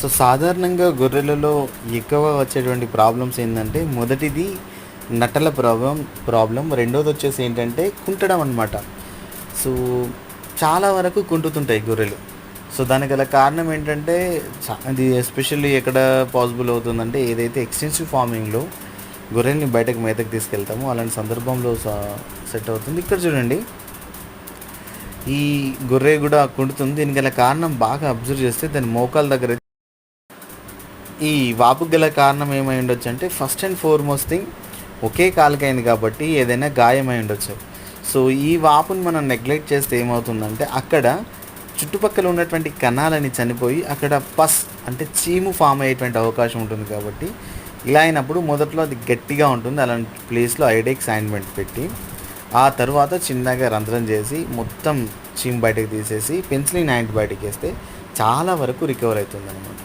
So సాధారణంగా గొర్రెలలో ఎక్కువ వచ్చేటువంటి ప్రాబ్లమ్స్ ఏంటంటే మొదటిది నట్టల ప్రాబ్లం రెండోది వచ్చేసి ఏంటంటే కుంటడం అనమాట. సో చాలా వరకు కుంటుతుంటాయి గొర్రెలు. సో దానికి గల కారణం ఏంటంటే అది ఎస్పెషల్లీ ఎక్కడ పాసిబుల్ అవుతుందంటే ఏదైతే ఎక్స్టెన్సివ్ ఫార్మింగ్లో గొర్రెల్ని బయటకు మేతకు తీసుకెళ్తామో అలాంటి సందర్భంలో సెట్ అవుతుంది. ఇక్కడ చూడండి, ఈ గొర్రె కూడా కుంటుతుంది. దీనికి గల కారణం బాగా అబ్జర్వ్ చేస్తే దాని మోకాల దగ్గర ఈ వాపుకి గల కారణం ఏమై ఉండొచ్చు అంటే ఫస్ట్ అండ్ ఫార్మోస్ట్ థింగ్ ఒకే కాలుకైంది కాబట్టి ఏదైనా గాయమై ఉండొచ్చు. సో ఈ వాపుని మనం నెగ్లెక్ట్ చేస్తే ఏమవుతుందంటే అక్కడ చుట్టుపక్కల ఉన్నటువంటి కణాలని చనిపోయి అక్కడ పస్ అంటే చీము ఫామ్ అయ్యేటువంటి అవకాశం ఉంటుంది. కాబట్టి ఇలా అయినప్పుడు మొదట్లో అది గట్టిగా ఉంటుంది. అలాంటి ప్లేస్లో ఐడెక్స్ ఆయింట్మెంట్ పెట్టి ఆ తర్వాత చిన్నగా రంధ్రం చేసి మొత్తం చీము బయటకు తీసేసి పెన్సిలిన్ యాంటీబయాటిక్ వేస్తే చాలా వరకు రికవర్ అవుతుంది అనమాట.